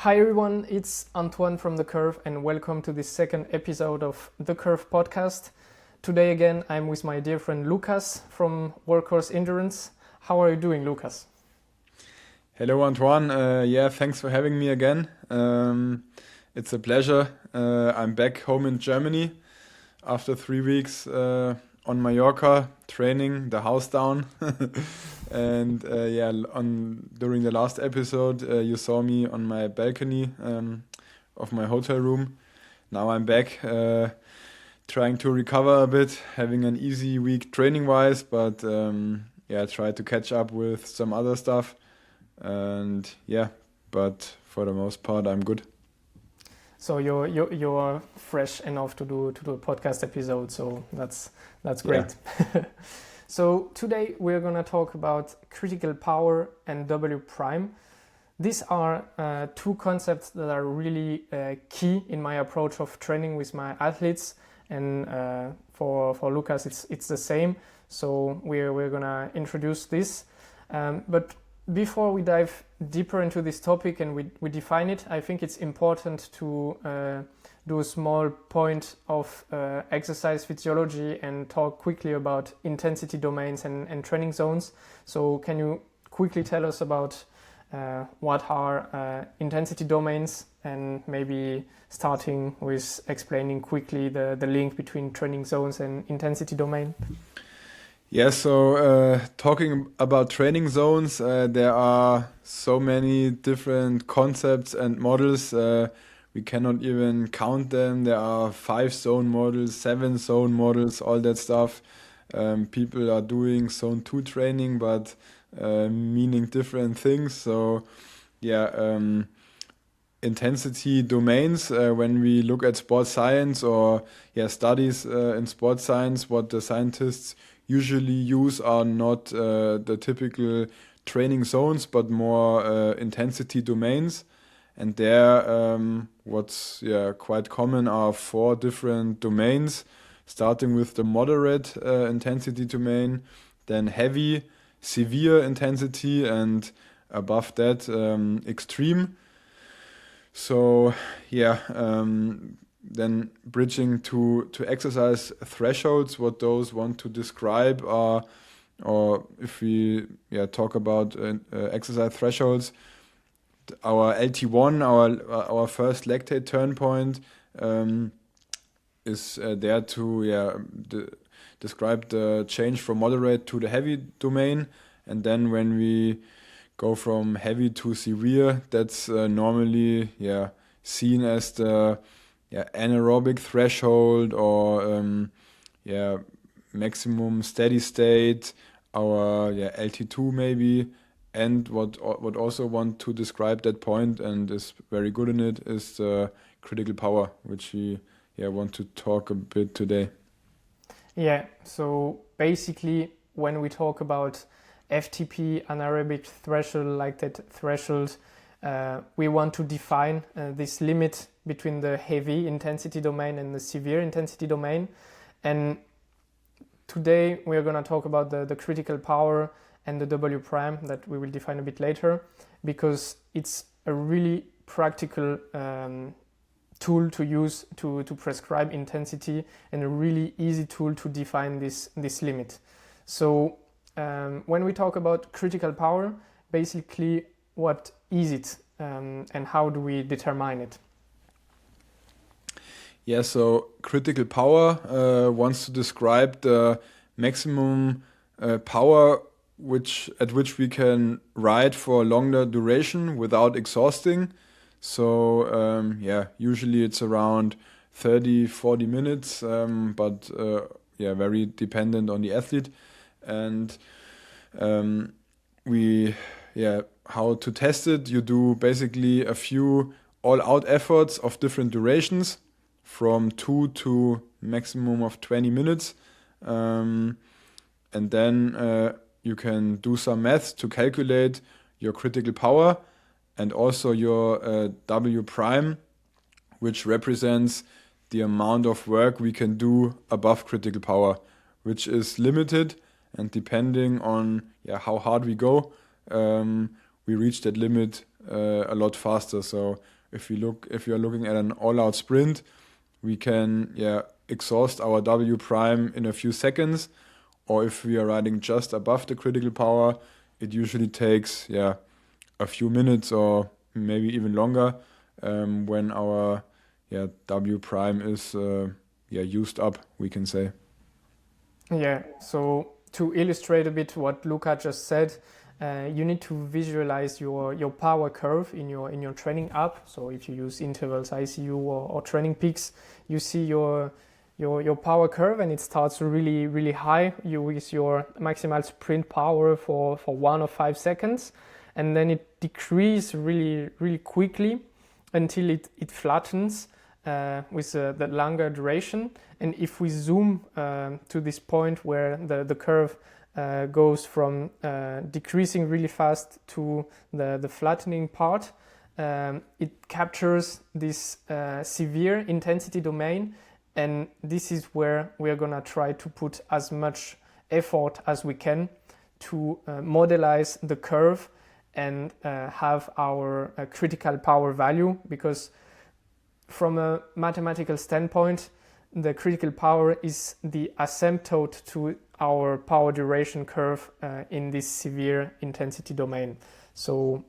Hi everyone, it's Antoine from The Curve and welcome to this second episode of The Curve podcast. Today again I'm with my dear friend Lucas from Workhorse Endurance. How are you doing, Lucas? Hello Antoine, thanks for having me again. It's a pleasure. I'm back home in Germany after 3 weeks on Mallorca, training the house down. And during the last episode, you saw me on my balcony of my hotel room. Now I'm back, trying to recover a bit, having an easy week training-wise, but try to catch up with some other stuff. And but for the most part, I'm good. So you're fresh enough to do a podcast episode, so that's great. Yeah. So today we're gonna talk about critical power and W prime. These are two concepts that are really key in my approach of training with my athletes, and for Lucas it's the same. So we're gonna introduce this, but before we dive deeper into this topic and we define it, I think it's important to do a small point of exercise physiology and talk quickly about intensity domains and training zones. So can you quickly tell us about what are intensity domains, and maybe starting with explaining quickly the link between training zones and intensity domain? Yeah, so talking about training zones, there are so many different concepts and models. We cannot even count them. There are 5-zone models, 7-zone models, all that stuff. People are doing zone 2 training, but meaning different things. So intensity domains, when we look at sports science or studies in sports science, what the scientists usually use are not the typical training zones, but more intensity domains. And there, what's quite common are 4 different domains, starting with the moderate intensity domain, then heavy, severe intensity, and above that, extreme. So then bridging to exercise thresholds, what those want to describe are, or if we talk about exercise thresholds, our LT1, our first lactate turn point, is there to describe the change from moderate to the heavy domain. And then when we go from heavy to severe, that's normally seen as the anaerobic threshold or maximum steady state, our LT2 maybe. And what also want to describe that point and is very good in it is critical power, which we want to talk a bit today. Yeah, so basically when we talk about FTP, anaerobic threshold, lactate threshold, we want to define this limit between the heavy intensity domain and the severe intensity domain. And today we are going to talk about the critical power and the W prime that we will define a bit later, because it's a really practical tool to use to prescribe intensity, and a really easy tool to define this limit. So when we talk about critical power, basically what is it and how do we determine it? Yeah, so critical power wants to describe the maximum power at which we can ride for a longer duration without exhausting. So usually it's around 30-40 minutes, but very dependent on the athlete. And how to test it, you do basically a few all-out efforts of different durations from 2 to maximum of 20 minutes. And then you can do some maths to calculate your critical power and also your W prime, which represents the amount of work we can do above critical power, which is limited, and depending on how hard we go, we reach that limit a lot faster. So if we are looking at an all-out sprint, we can exhaust our W prime in a few seconds, or if we are riding just above the critical power, it usually takes a few minutes or maybe even longer when our W prime is used up, we can say. Yeah, so to illustrate a bit what Luca just said, you need to visualize your power curve in your training app. So if you use intervals, ICU or training peaks, you see your power curve, and it starts really, really high. You with your maximal sprint power for 1 or 5 seconds, and then it decreases really, really quickly until it flattens with the longer duration. And if we zoom to this point where the curve goes from decreasing really fast to the flattening part, it captures this severe intensity domain, and this is where we are gonna try to put as much effort as we can to modelize the curve and have our critical power value, because from a mathematical standpoint, the critical power is the asymptote to our power duration curve in this severe intensity domain. So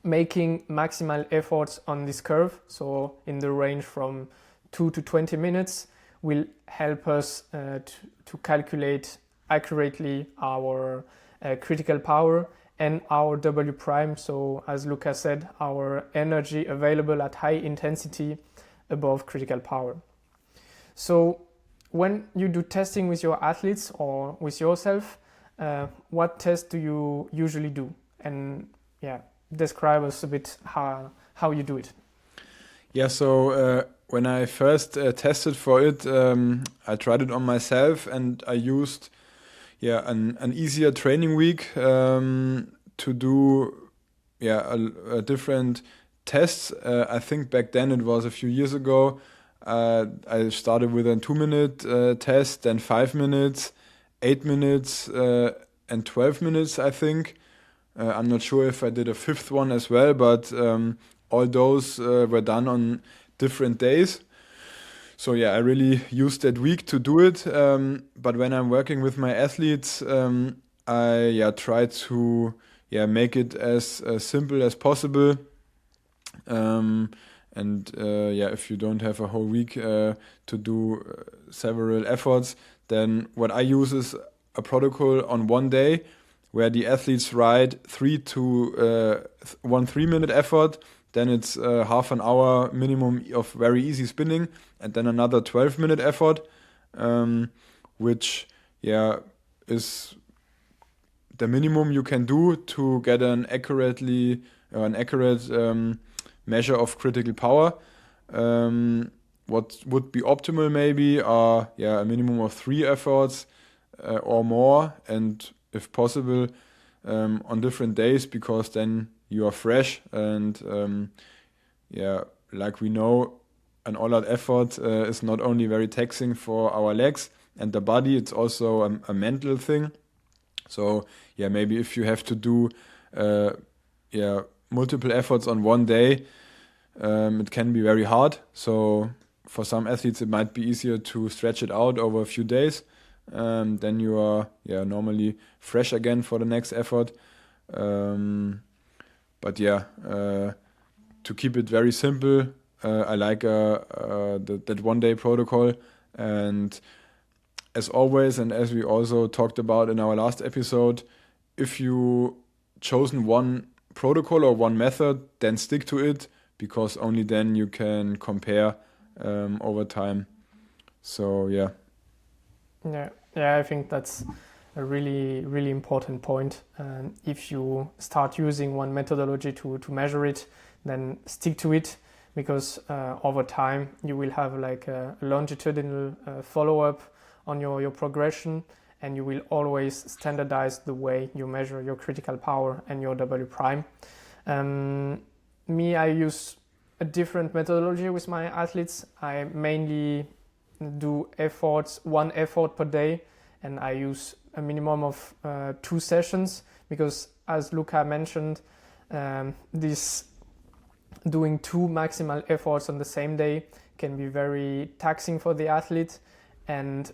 making maximal efforts on this curve, so in the range from 2 to 20 minutes, will help us to calculate accurately our critical power and our W prime. So as Luca said, our energy available at high intensity above critical power. So when you do testing with your athletes or with yourself, what test do you usually do? And describe us a bit how you do it. Yeah, so when I first tested for it, I tried it on myself, and I used an easier training week to do a different tests. I think back then, it was a few years ago, I started with a 2-minute test, then 5 minutes, 8 minutes, and 12 minutes, I think. I'm not sure if I did a 5th one as well, but all those were done on different days. So I really used that week to do it. But when I'm working with my athletes, I try to make it as simple as possible. If you don't have a whole week to do several efforts, then what I use is a protocol on one day where the athletes ride 1 3-minute effort. Then it's half an hour minimum of very easy spinning, and then another 12-minute effort, which is the minimum you can do to get an accurate measure of critical power. What would be optimal maybe are a minimum of 3 efforts or more, and if possible on different days, because then you are fresh, and like we know, an all-out effort is not only very taxing for our legs and the body, it's also a mental thing. So maybe if you have to do multiple efforts on one day, it can be very hard. So for some athletes, it might be easier to stretch it out over a few days. Then you are normally fresh again for the next effort. To keep it very simple, I like that one-day protocol. And as always, and as we also talked about in our last episode, if you chosen one protocol or one method, then stick to it, because only then you can compare over time. So I think that's a really, really important point. If you start using one methodology to measure it, then stick to it, because over time you will have like a longitudinal follow-up on your progression, and you will always standardize the way you measure your critical power and your W prime. I use a different methodology with my athletes. I mainly do one effort per day, and I use a minimum of 2 sessions, because as Luca mentioned, this doing 2 maximal efforts on the same day can be very taxing for the athlete. And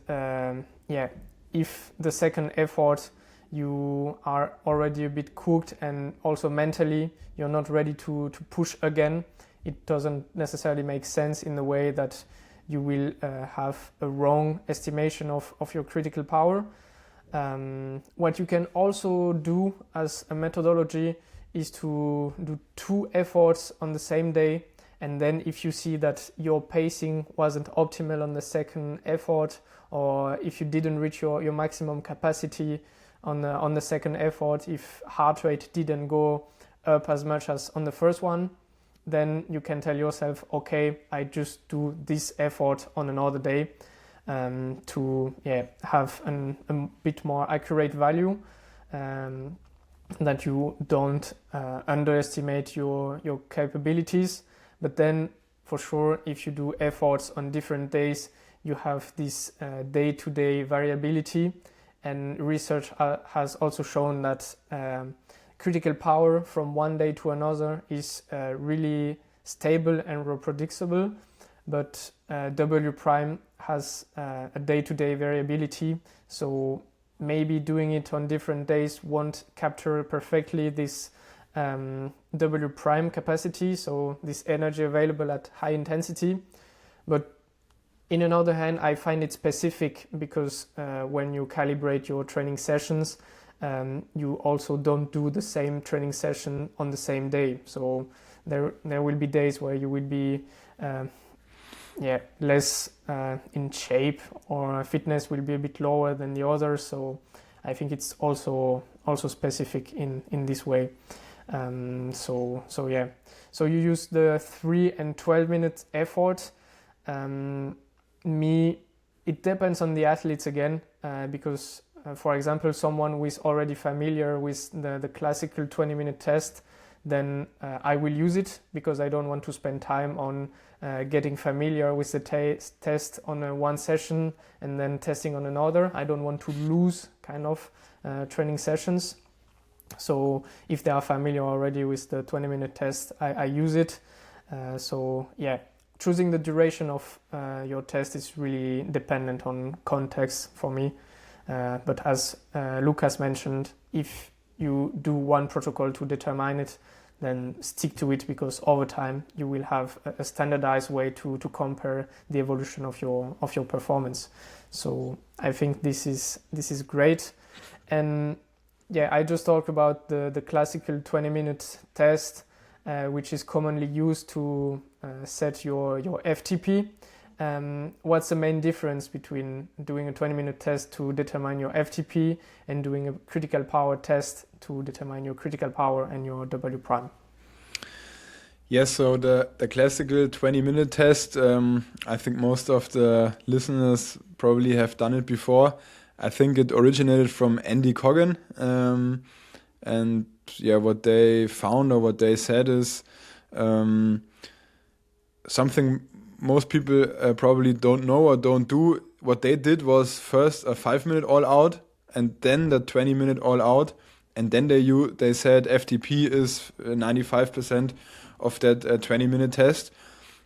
if the second effort you are already a bit cooked and also mentally you're not ready to push again, it doesn't necessarily make sense in the way that you will have a wrong estimation of your critical power. What you can also do as a methodology is to do 2 efforts on the same day, and then if you see that your pacing wasn't optimal on the second effort, or if you didn't reach your maximum capacity on the second effort, if heart rate didn't go up as much as on the first one, then you can tell yourself, okay, I just do this effort on another day to have a bit more accurate value, that you don't underestimate your capabilities. But then for sure, if you do efforts on different days, you have this day-to-day variability, and research has also shown that critical power from one day to another is really stable and reproducible, but W prime has a day-to-day variability, so maybe doing it on different days won't capture perfectly this W prime capacity, so this energy available at high intensity. But in another hand, I find it specific because when you calibrate your training sessions, you also don't do the same training session on the same day. So there will be days where you will be less in shape, or fitness will be a bit lower than the others. So I think it's also specific in this way. So you use the 3 and 12 minute effort. It depends on the athletes again, because for example, someone who is already familiar with the classical 20-minute test, then I will use it because I don't want to spend time on getting familiar with the test on one session and then testing on another. I don't want to lose kind of training sessions. So if they are familiar already with the 20-minute test, I use it. Choosing the duration of your test is really dependent on context for me. But as Lucas mentioned, if you do one protocol to determine it, then stick to it, because over time you will have a standardized way to compare the evolution of your performance. So I think this is great. And I just talked about the classical 20-minute test, which is commonly used to set your FTP. What's the main difference between doing a 20-minute test to determine your FTP and doing a critical power test to determine your critical power and your W prime? Yes, so the classical 20-minute test, I think most of the listeners probably have done it before. I think it originated from Andy Coggan, and what they found, or what they said, is something most people probably don't know or don't do. What they did was first a 5-minute all out, and then the 20-minute all out, and then they said FTP is 95% of that 20-minute test.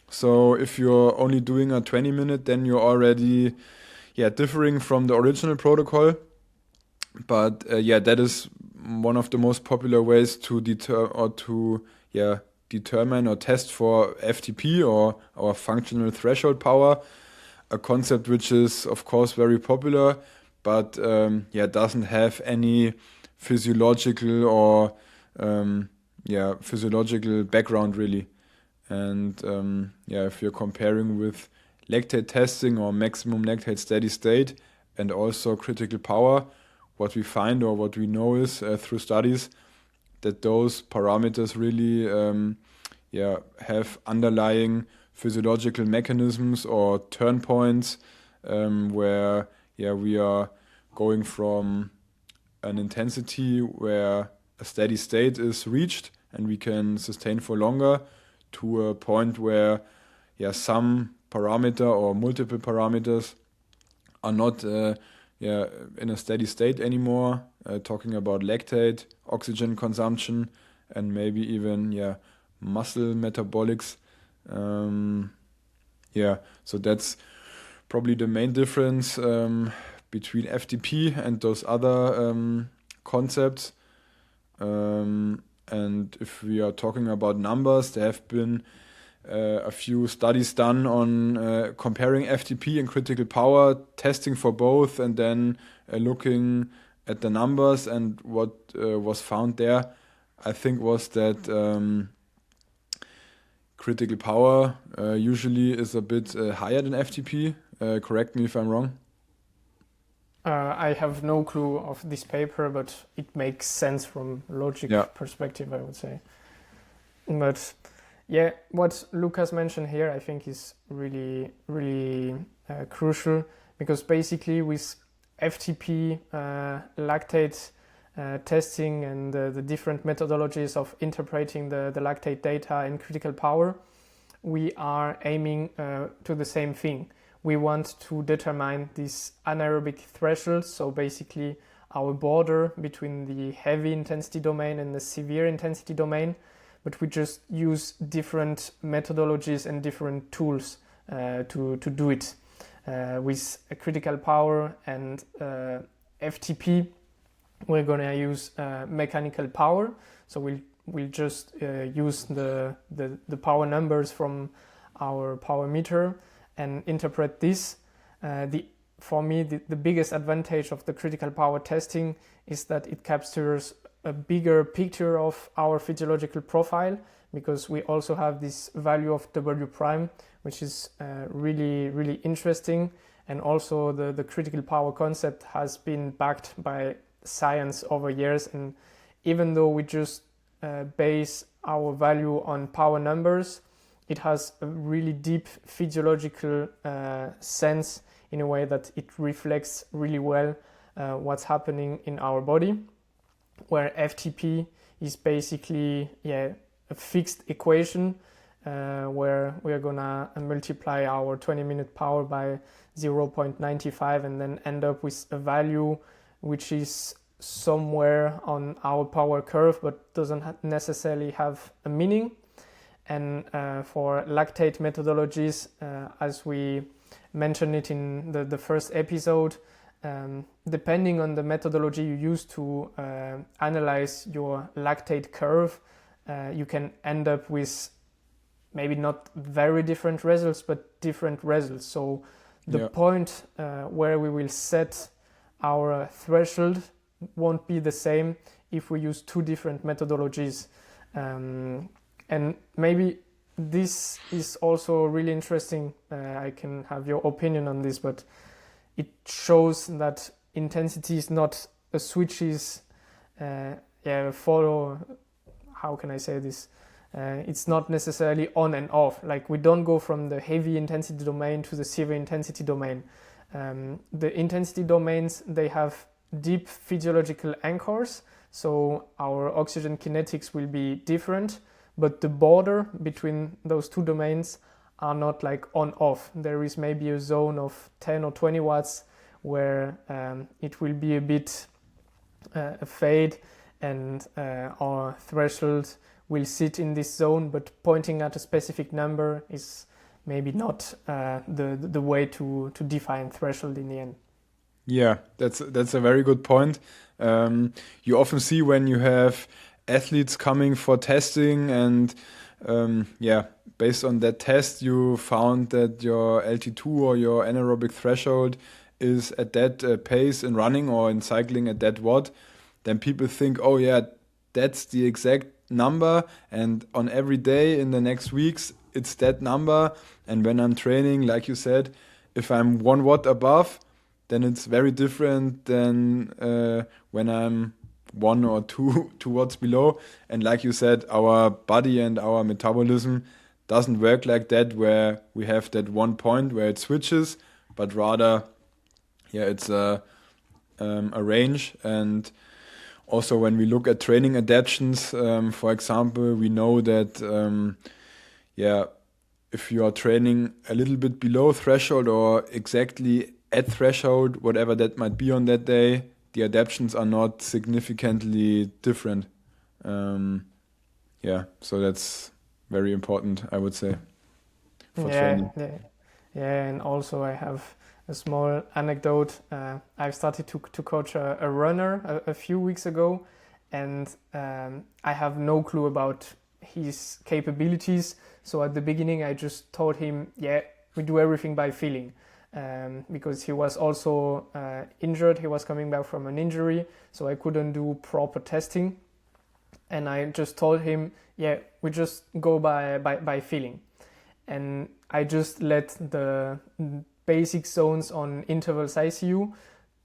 So if you're only doing a 20-minute, then you're already differing from the original protocol. But that is one of the most popular ways to determine or test for FTP, or our functional threshold power, a concept which is of course very popular, but doesn't have any physiological or physiological background really. And if you're comparing with lactate testing or maximum lactate steady state and also critical power, what we find or what we know is through studies that those parameters really have underlying physiological mechanisms or turn points where we are going from an intensity where a steady state is reached and we can sustain for longer, to a point where some parameter or multiple parameters are not in a steady state anymore, talking about lactate, oxygen consumption, and maybe even muscle metabolics. So that's probably the main difference between FTP and those other concepts. And if we are talking about numbers, there have been a few studies done on comparing FTP and critical power, testing for both, and then looking at the numbers. And what was found there, I think, was that critical power usually is a bit higher than FTP. Correct me if I'm wrong. I have no clue of this paper, but it makes sense from logic perspective, I would say. But yeah, what Lucas mentioned here, I think, is really, really crucial, because basically with FTP, lactate testing and the different methodologies of interpreting the lactate data in critical power, we are aiming to the same thing. We want to determine this anaerobic threshold, so basically our border between the heavy intensity domain and the severe intensity domain, but we just use different methodologies and different tools to do it. With a critical power and FTP, we're going to use mechanical power, so we'll just use the power numbers from our power meter and interpret this. For me, the biggest advantage of the critical power testing is that it captures a bigger picture of our physiological profile, because we also have this value of W prime, which is really, really interesting. And also the critical power concept has been backed by science over years. And even though we just base our value on power numbers, it has a really deep physiological sense, in a way that it reflects really well what's happening in our body, where FTP is basically a fixed equation where we are gonna multiply our 20-minute power by 0.95 and then end up with a value which is somewhere on our power curve but doesn't necessarily have a meaning. And for lactate methodologies, as we mentioned it in the first episode, depending on the methodology you use to analyze your lactate curve, you can end up with maybe not very different results, but different results. So the point where we will set our threshold won't be the same if we use two different methodologies. And maybe this is also really interesting. I can have your opinion on this, but it shows that intensity is not a switches follow. How can I say this? It's not necessarily on and off. Like, we don't go from the heavy intensity domain to the severe intensity domain. The intensity domains, they have deep physiological anchors, so our oxygen kinetics will be different, but the border between those two domains are not like on off. There is maybe a zone of 10 or 20 watts where it will be a bit a fade, and our threshold will sit in this zone, but pointing at a specific number is maybe not the way to define threshold in the end. Yeah, that's a very good point. You often see when you have athletes coming for testing, and based on that test you found that your LT2 or your anaerobic threshold is at that pace in running or in cycling at that watt, then people think, oh yeah, that's the exact number, and on every day in the next weeks it's that number. And when I'm training, like you said, if I'm 1 watt above, then it's very different than when I'm 1 or 2 watts below. And like you said, our body and our metabolism doesn't work like that, where we have that one point where it switches, but rather it's a range. And also when we look at training adaptations, for example, we know that if you are training a little bit below threshold or exactly at threshold, whatever that might be on that day, the adaptations are not significantly different. So that's very important, I would say, for training. Yeah, and also I have a small anecdote. I've started to coach a runner a few weeks ago, and I have no clue about his capabilities. So at the beginning, I just told him, yeah, we do everything by feeling. Because he was also injured. He was coming back from an injury, so I couldn't do proper testing. And I just told him, yeah, we just go by feeling. And I just let the basic zones on intervals ICU,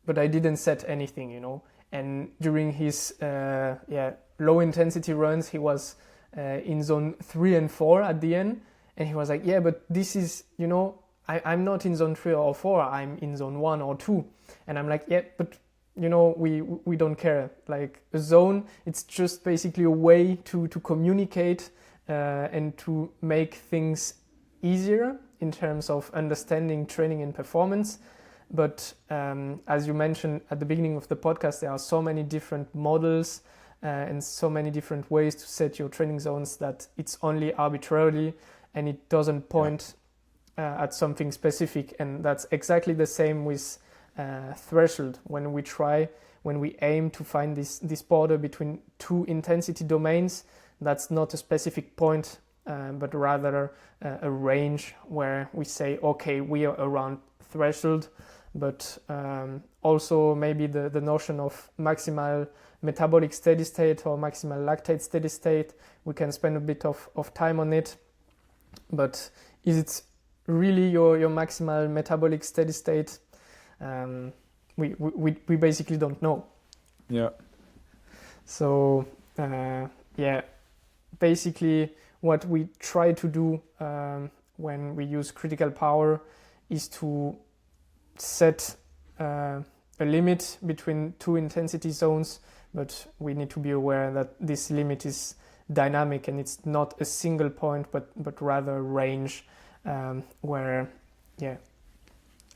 but I didn't set anything, you know. And during his low intensity runs, he was in zone 3 and 4 at the end. And he was like, yeah, but this is, you know, I'm not in zone 3 or 4, I'm in zone 1 or 2. And I'm like, yeah, but you know, we don't care. Like a zone, it's just basically a way to communicate and to make things easier in terms of understanding training and performance. But as you mentioned at the beginning of the podcast, there are so many different models and so many different ways to set your training zones that it's only arbitrarily and it doesn't point at something specific. And that's exactly the same with threshold. When we aim to find this border between two intensity domains, that's not a specific point, but rather a range where we say, okay, we are around threshold. But also maybe the notion of maximal metabolic steady state or maximal lactate steady state, we can spend a bit of time on it. But is it really your maximal metabolic steady state? We basically don't know. Yeah. So basically what we try to do when we use critical power is to set a limit between two intensity zones, but we need to be aware that this limit is dynamic and it's not a single point, but rather a range where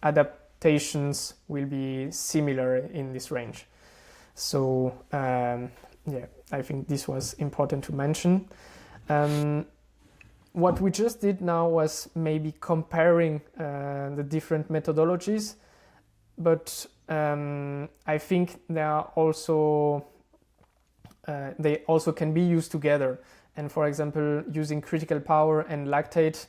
adaptations will be similar in this range. So I think this was important to mention. What we just did now was maybe comparing the different methodologies, but I think they also can be used together. And for example, using critical power and lactate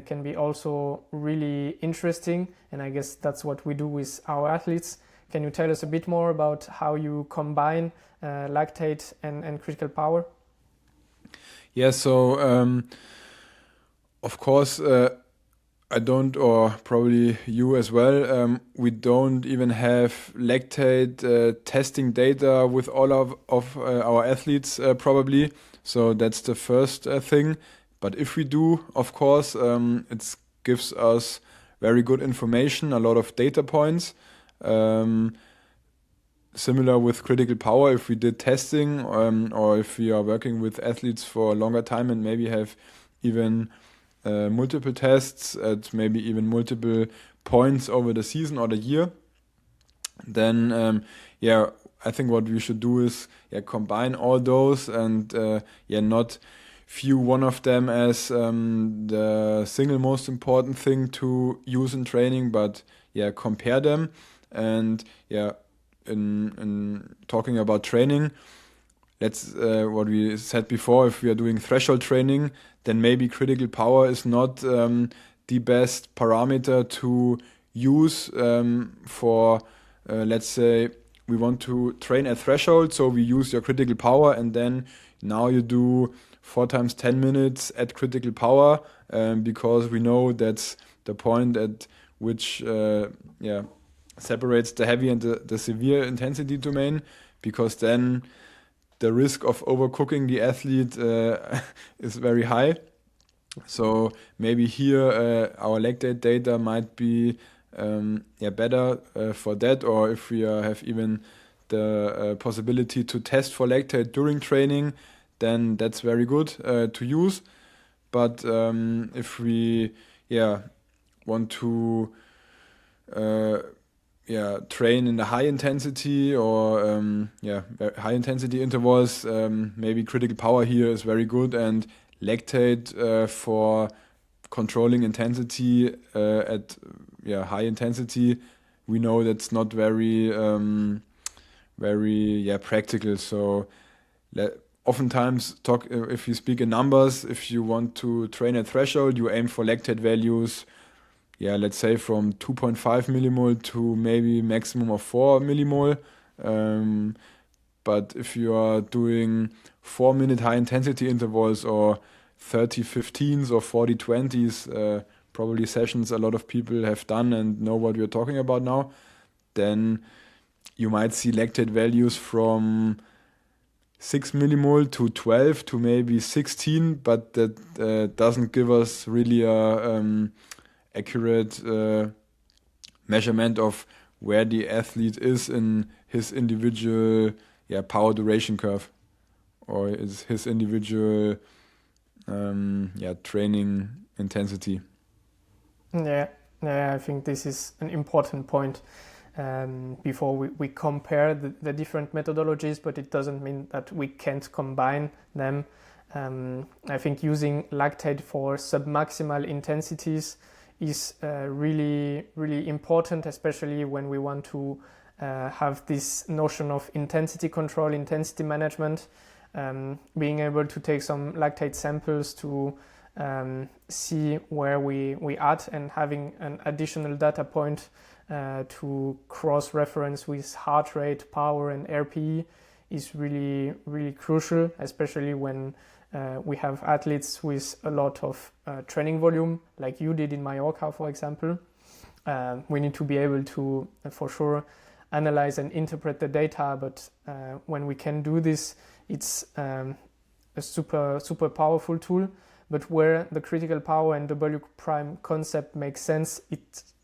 can be also really interesting, and I guess that's what we do with our athletes. Can you tell us a bit more about how you combine lactate and critical power? Yeah, so of course I don't, or probably you as well, we don't even have lactate testing data with all of our athletes probably, so that's the first thing. But if we do, of course, it gives us very good information, a lot of data points. Similar with critical power, if we did testing or if we are working with athletes for a longer time and maybe have even multiple tests at maybe even multiple points over the season or the year, then I think what we should do is combine all those and not view one of them as the single most important thing to use in training, but compare them. And in talking about training, let's what we said before, if we are doing threshold training, then maybe critical power is not the best parameter to use for let's say we want to train at threshold, so we use your critical power, and then now you do 4 times 10 minutes at critical power, because we know that's the point at which separates the heavy and the severe intensity domain, because then the risk of overcooking the athlete is very high. So maybe here our lactate data might be better for that, or if we have even the possibility to test for lactate during training, then that's very good to use. But if we want to train in the high intensity or high intensity intervals, maybe critical power here is very good, and lactate for controlling intensity at high intensity, we know that's not very practical. So oftentimes if you speak in numbers, if you want to train at threshold, you aim for lactate values, let's say from 2.5 millimole to maybe maximum of 4 millimole. But if you are doing 4-minute high intensity intervals or 30-15s or 40-20s, probably sessions a lot of people have done and know what we're talking about now, then you might see lactate values from 6 millimole to 12 to maybe 16, but that doesn't give us really a accurate measurement of where the athlete is in his individual power duration curve, or is his individual training intensity. I think this is an important point. Before we compare the different methodologies, but it doesn't mean that we can't combine them. I think using lactate for submaximal intensities is really, really important, especially when we want to have this notion of intensity control, intensity management, being able to take some lactate samples to see where we at, and having an additional data point to cross-reference with heart rate, power, and RPE is really, really crucial, especially when we have athletes with a lot of training volume, like you did in Mallorca, for example. We need to be able to, for sure, analyze and interpret the data, but when we can do this, it's a super, super powerful tool. But where the critical power and W prime concept makes sense,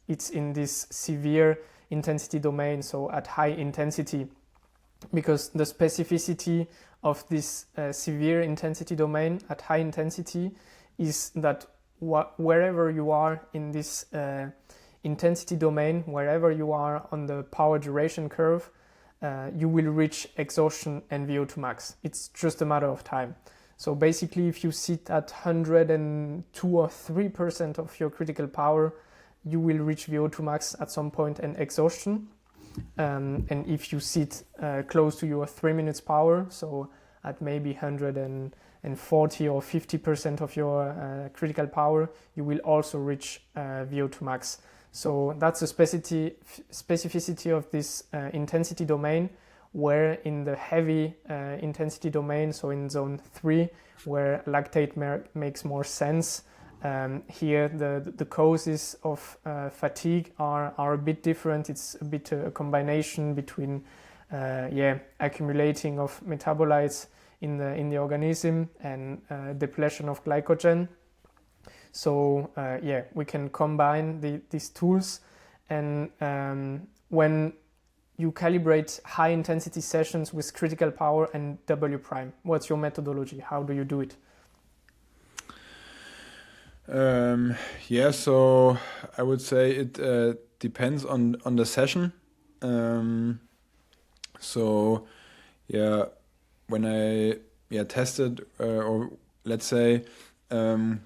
it's in this severe intensity domain, so at high intensity, because the specificity of this severe intensity domain at high intensity is that wherever you are in this intensity domain, wherever you are on the power duration curve, you will reach exhaustion and VO2 max. It's just a matter of time. So basically, if you sit at 102 or 3% of your critical power, you will reach VO2 max at some point and exhaustion. And if you sit close to your 3 minutes power, so at maybe 140 or 50% of your critical power, you will also reach VO2 max. So that's the specificity of this intensity domain, where in the heavy intensity domain, so in zone 3, where lactate makes more sense, here the causes of fatigue are a bit different. It's a bit a combination between accumulating of metabolites in the organism and depletion of glycogen. So we can combine these tools, and when you calibrate high intensity sessions with critical power and W prime, what's your methodology? How do you do it? So I would say it depends on the session. When I tested, or let's say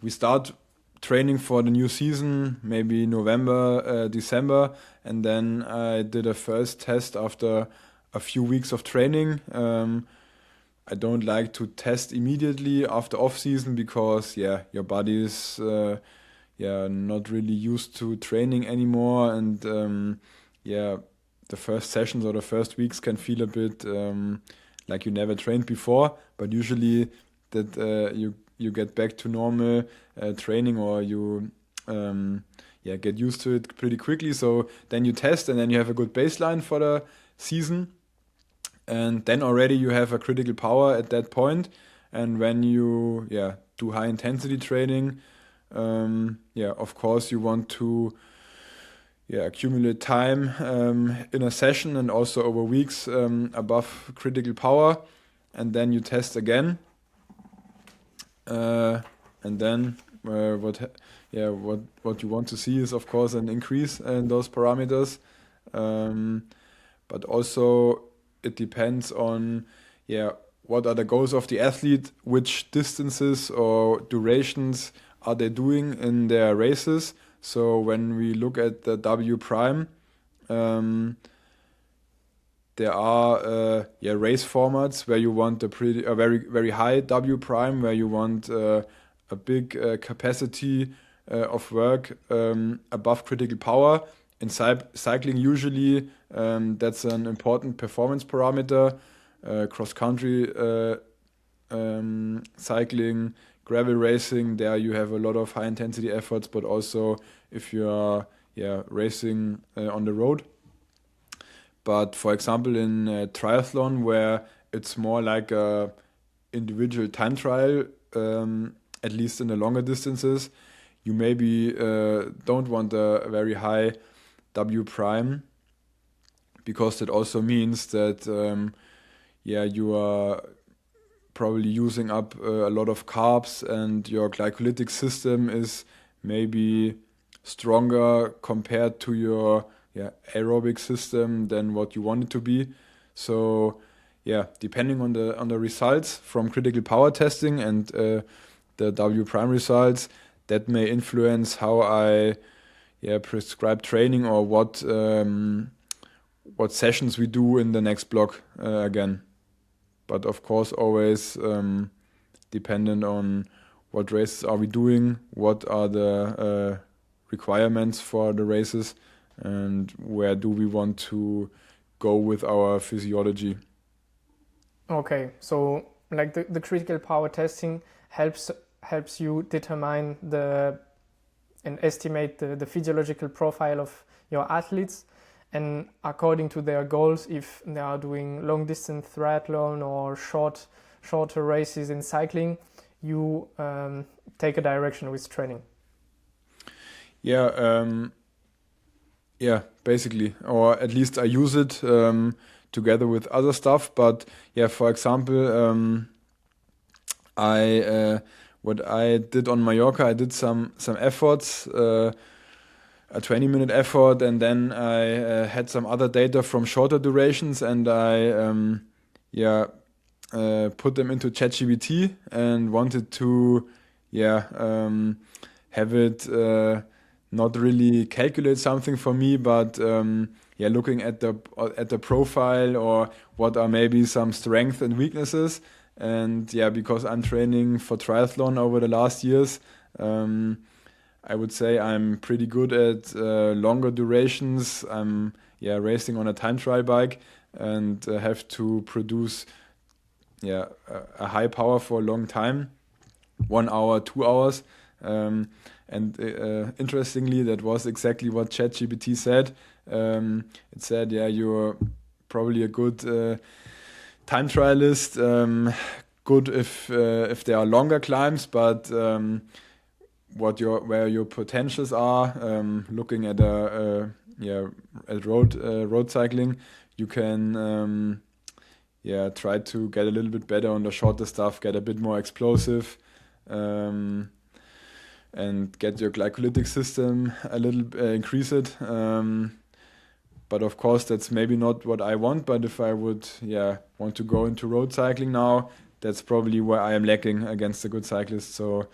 we start training for the new season, maybe November, December, and then I did a first test after a few weeks of training. I don't like to test immediately after off season because your body is not really used to training anymore, and the first sessions or the first weeks can feel a bit like you never trained before, but usually that you get back to normal training, or you get used to it pretty quickly. So then you test, and then you have a good baseline for the season, and then already you have a critical power at that point. And when you do high intensity training, of course you want to accumulate time in a session and also over weeks above critical power, and then you test again. And then what you want to see is, of course, an increase in those parameters. But also it depends on what are the goals of the athlete, which distances or durations are they doing in their races. So when we look at the W prime, there are race formats where you want a very very high W prime, where you want a big capacity of work above critical power. In cycling, usually that's an important performance parameter. Cross country cycling, gravel racing, there you have a lot of high intensity efforts, but also if you are racing on the road. But for example, in triathlon, where it's more like a individual time trial, at least in the longer distances, you maybe don't want a very high W prime, because that also means that you are probably using up a lot of carbs, and your glycolytic system is maybe stronger compared to your aerobic system than what you want it to be. So depending on the results from critical power testing and the W prime results, that may influence how I prescribe training, or what sessions we do in the next block again. But of course, always dependent on what races are we doing, what are the requirements for the races, and where do we want to go with our physiology. Okay, so like the critical power testing helps you determine and estimate the physiological profile of your athletes, and according to their goals, if they are doing long distance triathlon or shorter races in cycling, you take a direction with training. Basically, or at least I use it together with other stuff. But for example, what I did on Mallorca, I did some efforts, a 20-minute effort, and then I had some other data from shorter durations, and I put them into ChatGPT and wanted to have it not really calculate something for me, but looking at the profile, or what are maybe some strengths and weaknesses. And because I'm training for triathlon over the last years, I would say I'm pretty good at longer durations. I'm racing on a time trial bike, and have to produce a high power for a long time, 1 hour, 2 hours. Interestingly, that was exactly what ChatGPT said. It said, you're probably a good time trialist, good if there are longer climbs, but where your potentials are, looking at at road cycling, you can try to get a little bit better on the shorter stuff, get a bit more explosive, and get your glycolytic system a little increase it. But of course, that's maybe not what I want. But if I would want to go into road cycling now, that's probably where I am lacking against the good cyclists. So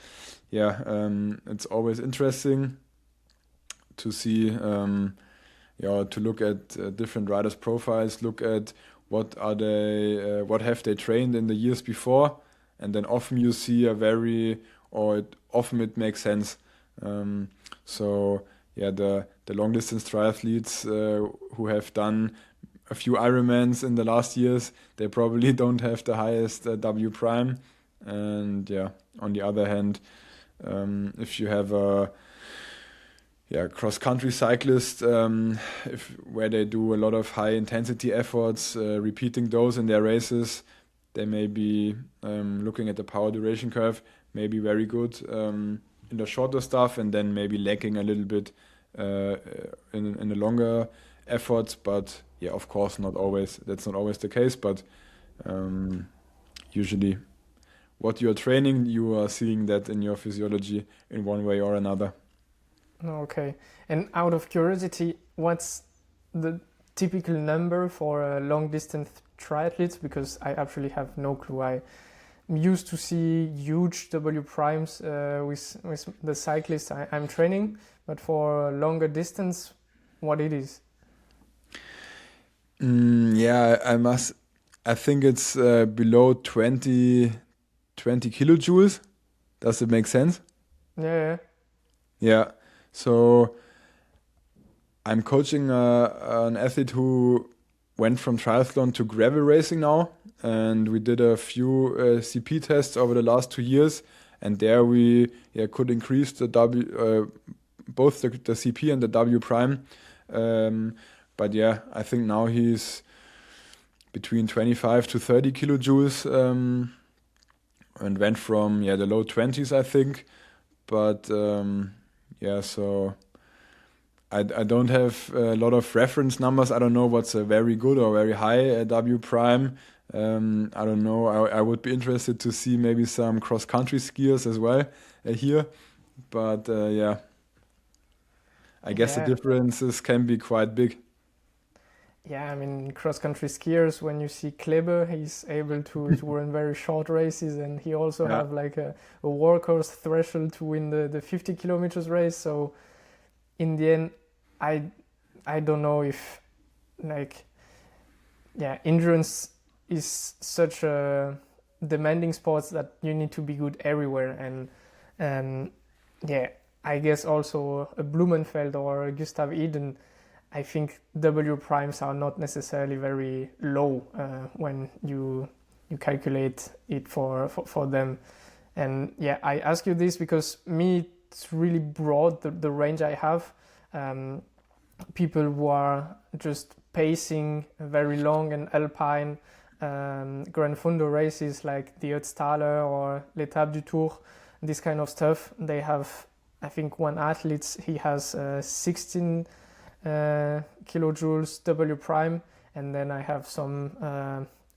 it's always interesting to see, to look at different riders' profiles, look at what have they trained in the years before, and then often you see often it makes sense. The long distance triathletes who have done a few Ironmans in the last years, they probably don't have the highest W prime. And on the other hand, if you have a cross country cyclist, where they do a lot of high intensity efforts, repeating those in their races, they may be looking at the power duration curve, may be very good in the shorter stuff, and then maybe lacking a little bit in the longer efforts. But of course, that's not always the case, but usually what you're training, you are seeing that in your physiology in one way or another. Okay. And out of curiosity, what's the typical number for a long distance triathlete? Because I actually have no clue. I'm used to see huge W primes with the cyclists I'm training, but for a longer distance, what it is? I think it's below 20 kilojoules. Does it make sense? Yeah. Yeah. So I'm coaching an athlete who went from triathlon to gravel racing now, and we did a few CP tests over the last 2 years, and there we could increase the both the CP and the W prime. But yeah, I think now he's between 25 to 30 kilojoules, and went from the low 20s, I think. But so I don't have a lot of reference numbers. I don't know what's a very good or very high W prime. I don't know. I would be interested to see maybe some cross-country skiers as well here. But I guess the differences can be quite big. Yeah, I mean, cross-country skiers, when you see Kleber, he's able to run very short races, and he also have like a workhorse threshold to win the 50 kilometers race. So in the end, I don't know if endurance is such a demanding sport that you need to be good everywhere. And I guess also a Blumenfeld or a Gustav Iden, I think W primes are not necessarily very low when you calculate it for them. And I ask you this because me, it's really broad, the range I have. People who are just pacing very long and alpine Grand Fondo races like the Ötztaler or l'Étape du Tour, this kind of stuff. They have, I think, one athlete, he has 16 kilojoules W prime, and then I have some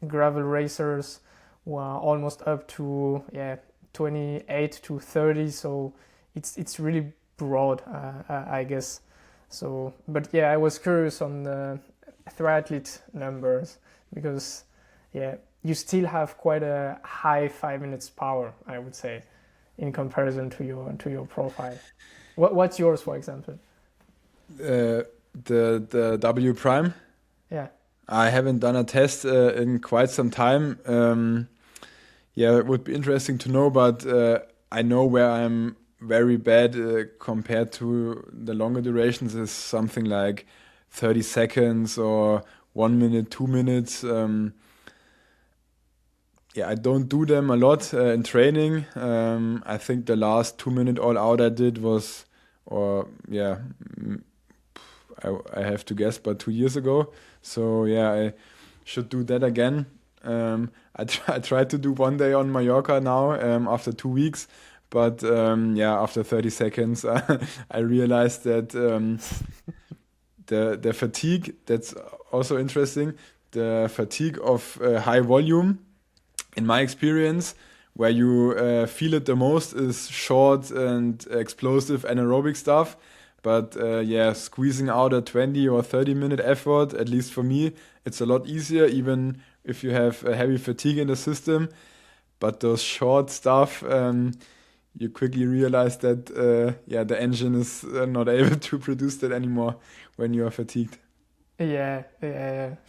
gravel racers who are almost up to 28 to 30. So it's really broad, I guess. So, but I was curious on the triathlete numbers because you still have quite a high 5 minutes power, I would say, in comparison to your profile. What's yours, for example? The W prime. Yeah. I haven't done a test in quite some time. It would be interesting to know, but I know where I'm very bad compared to the longer durations is something like 30 seconds or 1 minute, 2 minutes. I don't do them a lot in training. I think the last 2 minute all out I did was, I have to guess, but 2 years ago. So I should do that again. I tried to do one day on Mallorca now after 2 weeks. But after 30 seconds, I realized that the fatigue, that's also interesting, the fatigue of high volume, in my experience, where you feel it the most is short and explosive anaerobic stuff. But squeezing out a 20 or 30 minute effort, at least for me, it's a lot easier, even if you have a heavy fatigue in the system. But those short stuff, you quickly realize that the engine is not able to produce that anymore when you are fatigued.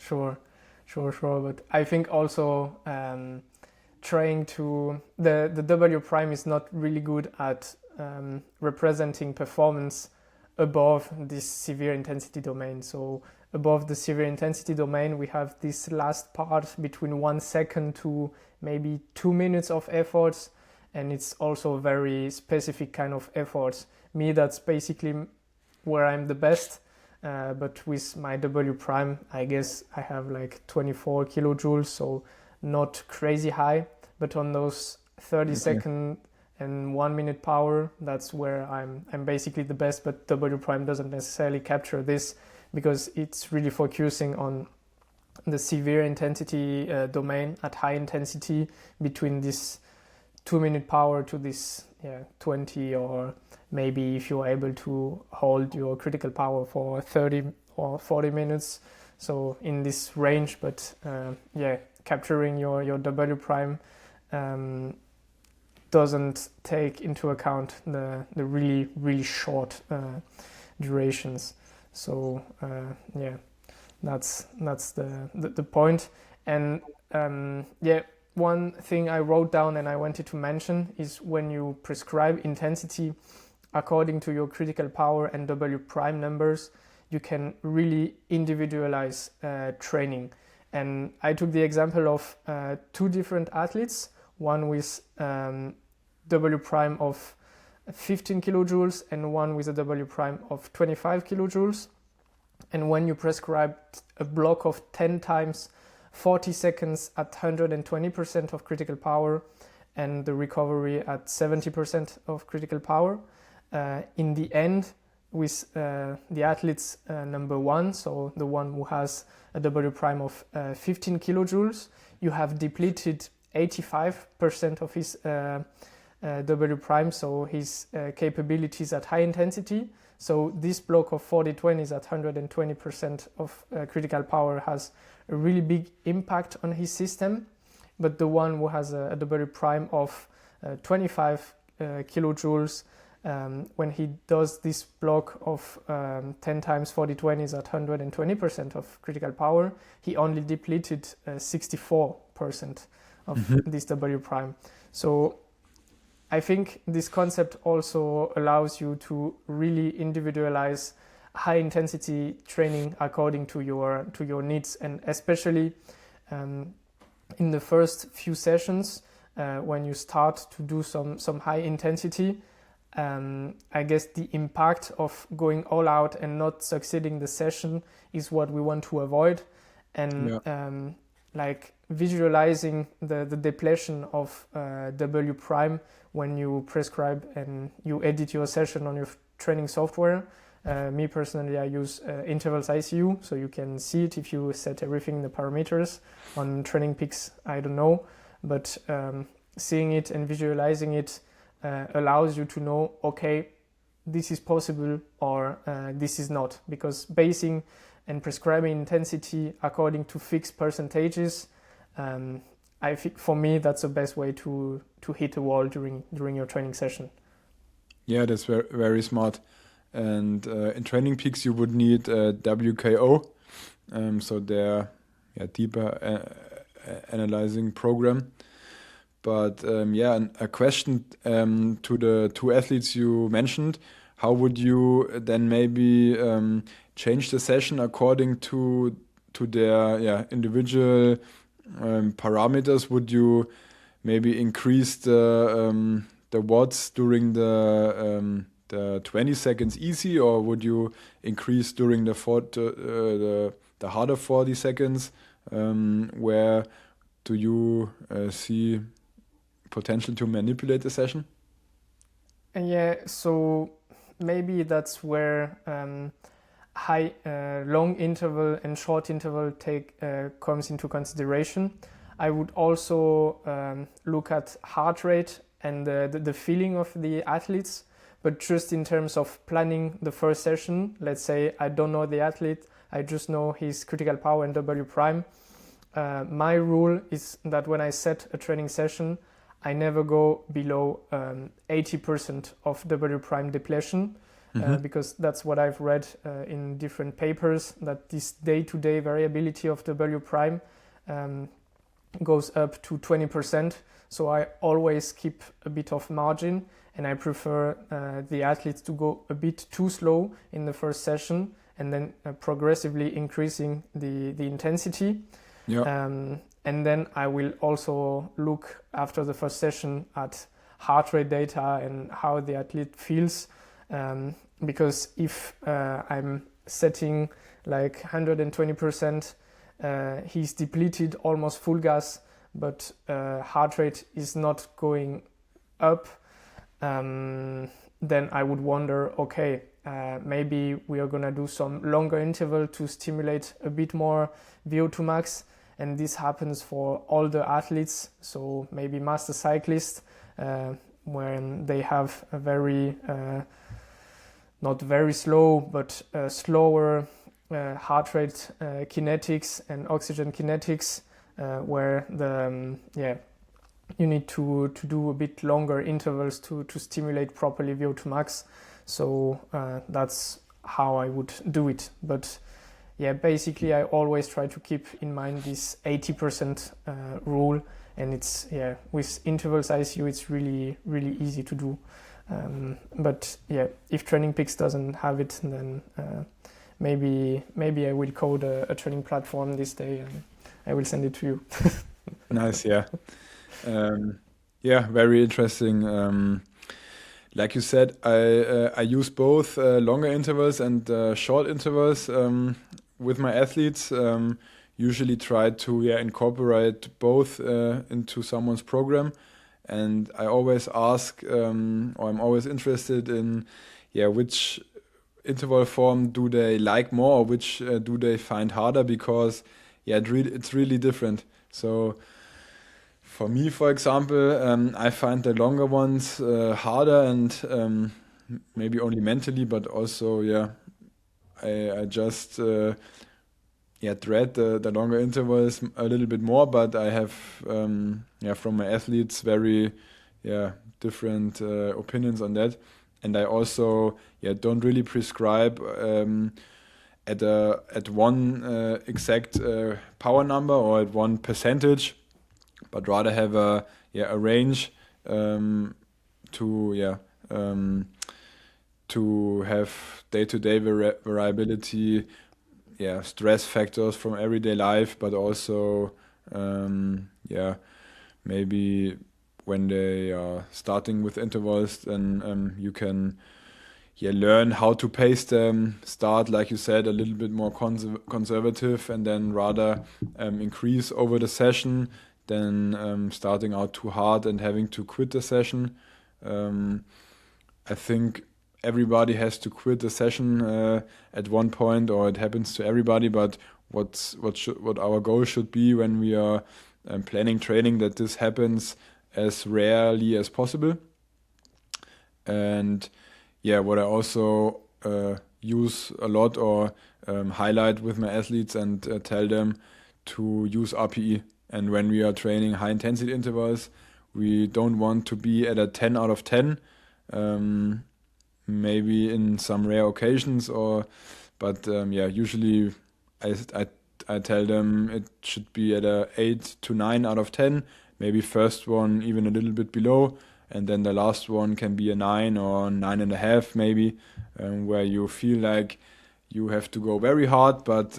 Sure. But I think also trying to the W prime is not really good at representing performance above this severe intensity domain. So above the severe intensity domain, we have this last part between 1 second to maybe 2 minutes of efforts. And it's also very specific kind of efforts. Me, that's basically where I'm the best. But with my W prime, I guess I have like 24 kilojoules, so not crazy high. But on those 30 second and 1 minute power, that's where I'm basically the best. But W prime doesn't necessarily capture this because it's really focusing on the severe intensity domain at high intensity between this 2 minute power to this 20, or maybe if you're able to hold your critical power for 30 or 40 minutes. so in this range, but capturing your W prime doesn't take into account the really, really short durations. So that's the point. And one thing I wrote down and I wanted to mention is when you prescribe intensity according to your critical power and W prime numbers, you can really individualize training. And I took the example of 2 different athletes, one with W prime of 15 kilojoules and one with a W prime of 25 kilojoules. And when you prescribe a block of 10 times 40 seconds at 120% of critical power and the recovery at 70% of critical power, in the end, with the athletes number 1, so the one who has a W prime of 15 kilojoules, you have depleted 85% of his W prime, so his capabilities at high intensity. So this block of 40-20s at 120% of critical power has a really big impact on his system. But the one who has a W prime of 25 kilojoules, when he does this block of 10 times 40-20s at 120% of critical power, he only depleted 64% of this W prime. So I think this concept also allows you to really individualize high intensity training according to your needs, and especially in the first few sessions when you start to do some high intensity. I guess the impact of going all out and not succeeding the session is what we want to avoid, and like visualizing the depletion of W prime when you prescribe and you edit your session on your training software. Me personally, I use Intervals ICU, so you can see it if you set everything in the parameters. On Training Peaks, I don't know, but seeing it and visualizing it allows you to know, okay, this is possible or this is not, because basing and prescribing intensity according to fixed percentages, I think for me that's the best way to hit a wall during your training session. Yeah, that's very, very smart. And in Training Peaks you would need WKO, so their deeper analyzing program. But a question to the 2 athletes you mentioned: how would you then maybe change the session according to their individual parameters? Would you maybe increase the watts during the 20 seconds easy, or would you increase during the harder 40 seconds? Where do you see potential to manipulate the session? So maybe that's where high, long interval and short interval comes into consideration. I would also look at heart rate and the feeling of the athletes, but just in terms of planning the first session. Let's say I don't know the athlete, I just know his critical power and W prime. My rule is that when I set a training session, I never go below 80% of W prime depletion, because that's what I've read in different papers, that this day-to-day variability of W prime goes up to 20%. So I always keep a bit of margin, and I prefer the athletes to go a bit too slow in the first session and then progressively increasing the intensity. And then I will also look after the first session at heart rate data and how the athlete feels, because if I'm setting like 120%, he's depleted almost full gas, but heart rate is not going up, then I would wonder, okay, maybe we are gonna do some longer interval to stimulate a bit more VO2 max. And this happens for all the athletes, so maybe master cyclists, when they have a very, not very slow, but slower heart rate kinetics and oxygen kinetics, where you need to do a bit longer intervals to stimulate properly VO2 max. So that's how I would do it. But yeah, basically I always try to keep in mind this 80% rule, and it's with interval ICU it's really easy to do. But yeah, if Training Peaks doesn't have it, then maybe I will code a training platform this day and I will send it to you. Nice, yeah. Very interesting. Like you said, I use both longer intervals and short intervals with my athletes. Usually try to incorporate both into someone's program. And I always ask, or I'm always interested in, which interval form do they like more, or which do they find harder? Because it's really different. So for me, for example, I find the longer ones harder, and maybe only mentally, but also I just dread the longer intervals a little bit more. But I have from my athletes very different opinions on that, and I also don't really prescribe at one exact power number or at one percentage, but rather have a range to have day-to-day variability, stress factors from everyday life, but also maybe when they are starting with intervals, then you can learn how to pace them. Start, like you said, a little bit more conservative, and then rather increase over the session than starting out too hard and having to quit the session. I think everybody has to quit the session at one point, or it happens to everybody. But what our goal should be when we are planning training, that this happens as rarely as possible. And what I also use a lot or highlight with my athletes and tell them to use RPE. And when we are training high intensity intervals, we don't want to be at a 10 out of 10. Maybe in some rare occasions, but usually I tell them it should be at a 8 to 9 out of 10. Maybe first one even a little bit below, and then the last one can be a 9 or 9.5 maybe, where you feel like you have to go very hard, but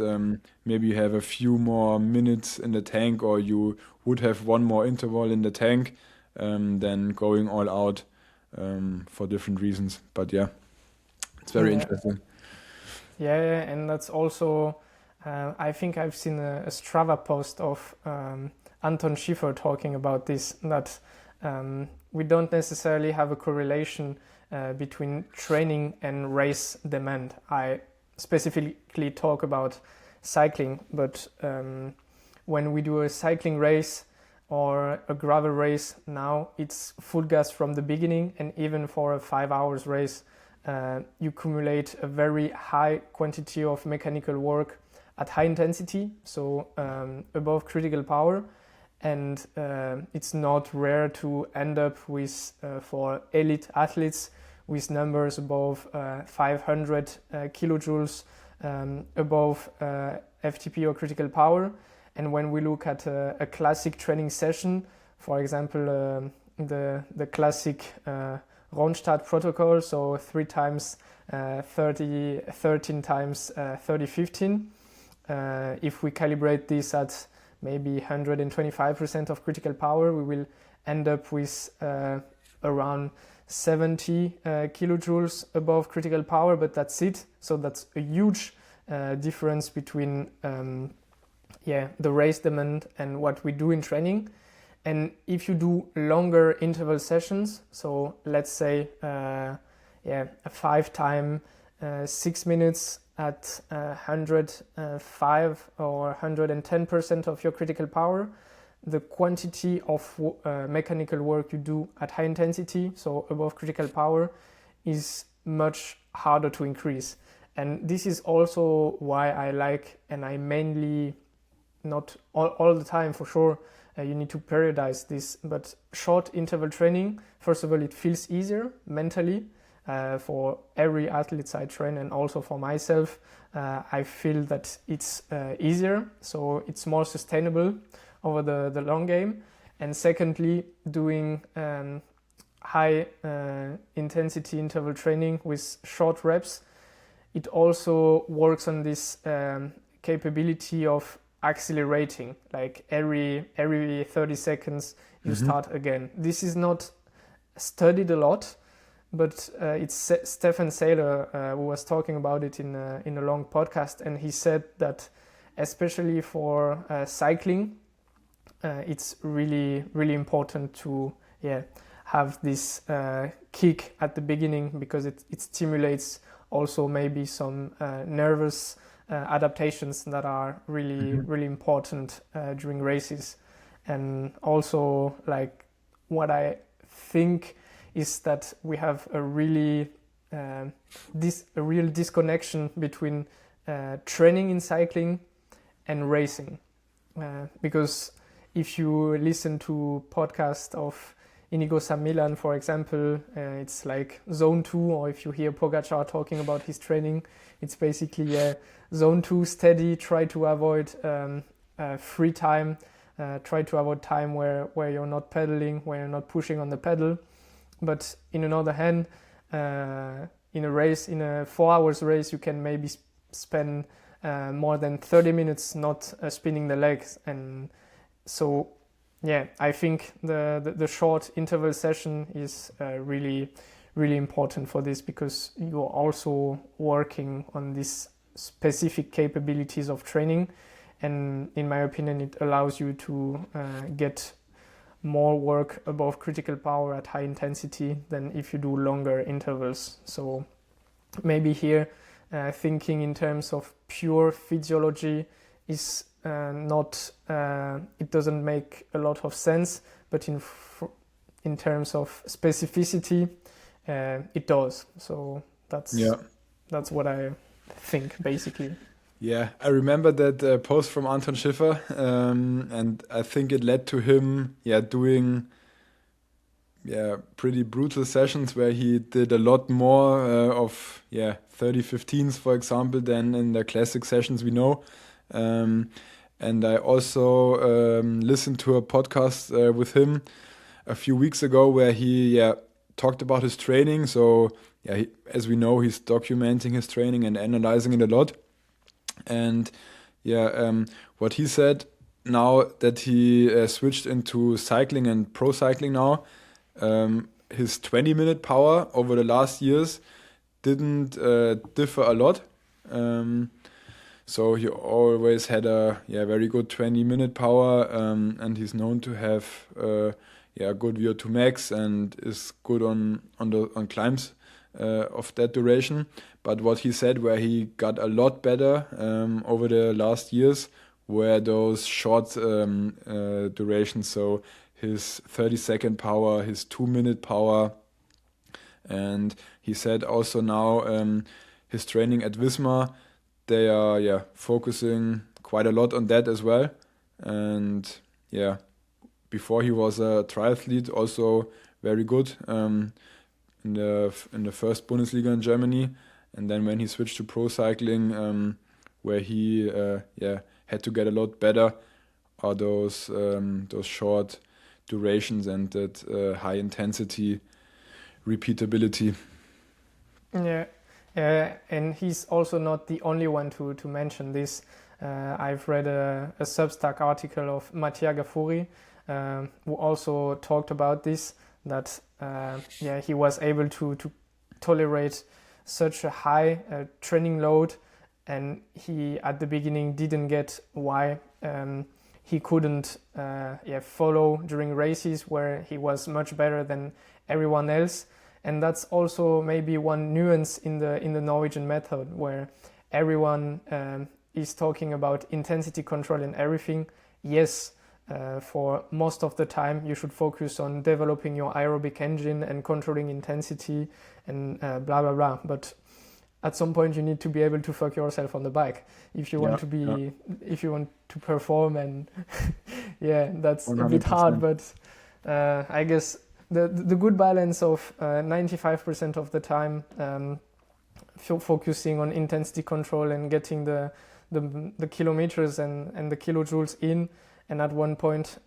maybe you have a few more minutes in the tank, or you would have one more interval in the tank than going all out for different reasons. But it's very interesting. Yeah, and that's also, I think I've seen a Strava post of Anton Schiffer talking about this, that we don't necessarily have a correlation between training and race demand. I specifically talk about cycling, but when we do a cycling race or a gravel race now, it's full gas from the beginning, and even for a 5 hours race, you accumulate a very high quantity of mechanical work at high intensity, so above critical power. And it's not rare to end up with, for elite athletes, with numbers above 500 kilojoules above FTP or critical power. And when we look at a classic training session, for example, the classic Ronstadt protocol, so 3 times 30, 13 times 30, 15, if we calibrate this at maybe 125% of critical power, we will end up with around 70 kilojoules above critical power, but that's it. So that's a huge difference between the race demand and what we do in training. And if you do longer interval sessions, so let's say a 5 time 6 minutes at 105 or 110% of your critical power, the quantity of mechanical work you do at high intensity, so above critical power, is much harder to increase. And this is also why I like, and I mainly, not all the time for sure, you need to periodize this, but short interval training, first of all, it feels easier mentally for every athlete I train, and also for myself. I feel that it's easier, so it's more sustainable over the long game. And secondly, doing high intensity interval training with short reps, it also works on this capability of accelerating, like every 30 seconds you start again. This is not studied a lot, but it's Stefan Saylor who was talking about it in a long podcast, and he said that especially for cycling, it's really, really important to have this kick at the beginning, because it stimulates also maybe some nervous adaptations that are really, really important during races. And also, like, what I think is that we have a real disconnection between training in cycling and racing, because if you listen to podcasts of Inigo San Milan, for example, it's like zone 2, or if you hear Pogacar talking about his training, it's basically zone 2, steady, try to avoid free time, try to avoid time where you're not pedaling, where you're not pushing on the pedal. But in another hand, in a race, in a 4 hours race, you can maybe spend more than 30 minutes not spinning the legs. And so, I think the short interval session is really, really important for this, because you're also working on these specific capabilities of training. And in my opinion, it allows you to get more work above critical power at high intensity than if you do longer intervals. So maybe here thinking in terms of pure physiology is not, it doesn't make a lot of sense, but in terms of specificity, it does. So that's what I think, basically. Yeah, I remember that post from Anton Schiffer, and I think it led to him, doing, pretty brutal sessions where he did a lot more of 30-15s, for example, than in the classic sessions we know. And I also listened to a podcast with him a few weeks ago where he talked about his training. So as we know, he's documenting his training and analyzing it a lot. And what he said, now that he switched into cycling and pro cycling now, his 20-minute power over the last years didn't differ a lot. So he always had a very good 20-minute power, and he's known to have good VO2 max and is good on climbs of that duration. But what he said, where he got a lot better over the last years, were those short durations. So his 30-second power, his 2-minute power. And he said also now his training at Wismar, they are focusing quite a lot on that as well. And before he was a triathlete, also very good in the first Bundesliga in Germany. And then when he switched to pro cycling, where he had to get a lot better, are those short durations and that high intensity repeatability. And he's also not the only one to mention this. I've read a Substack article of Mattia Gafuri, who also talked about this, that he was able to tolerate such a high training load, and he at the beginning didn't get why he couldn't follow during races where he was much better than everyone else. And that's also maybe one nuance in the Norwegian method, where everyone is talking about intensity control and everything. Yes, for most of the time you should focus on developing your aerobic engine and controlling intensity and blah blah blah. But at some point you need to be able to fuck yourself on the bike if you want to be if you want to perform, and that's 100%. A bit hard, but I guess the good balance of 95% of the time focusing on intensity control and getting the kilometers and the kilojoules in, and at one point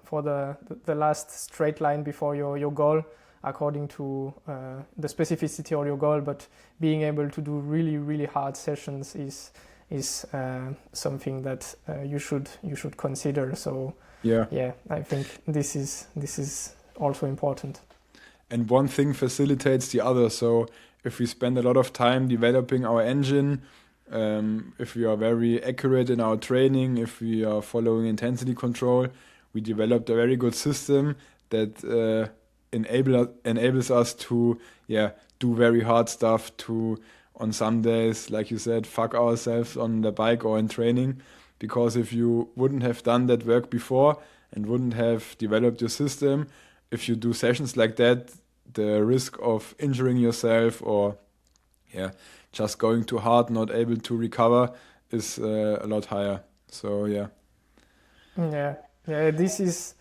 for the last straight line before your goal, according to the specificity of your goal, but being able to do really, really hard sessions is something that you should consider. So I think this is also important. And one thing facilitates the other. So if we spend a lot of time developing our engine, if we are very accurate in our training, if we are following intensity control, we developed a very good system that enables us to do very hard stuff, to on some days, like you said, fuck ourselves on the bike or in training. Because if you wouldn't have done that work before and wouldn't have developed your system, if you do sessions like that, the risk of injuring yourself or just going too hard, not able to recover, is a lot higher. So this is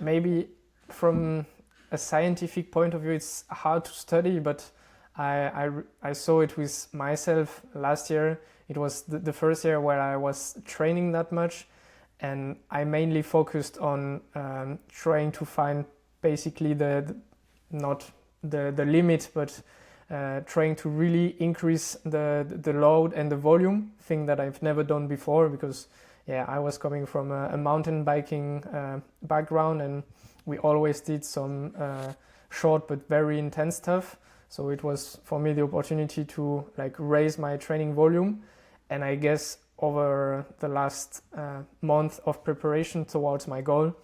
maybe from a scientific point of view, it's hard to study, but I saw it with myself last year. It was the first year where I was training that much, and I mainly focused on trying to find basically not the limit, but trying to really increase the load and the volume, thing that I've never done before, because I was coming from a mountain biking background, and we always did some short but very intense stuff. So it was for me the opportunity to raise my training volume. And I guess over the last month of preparation towards my goal,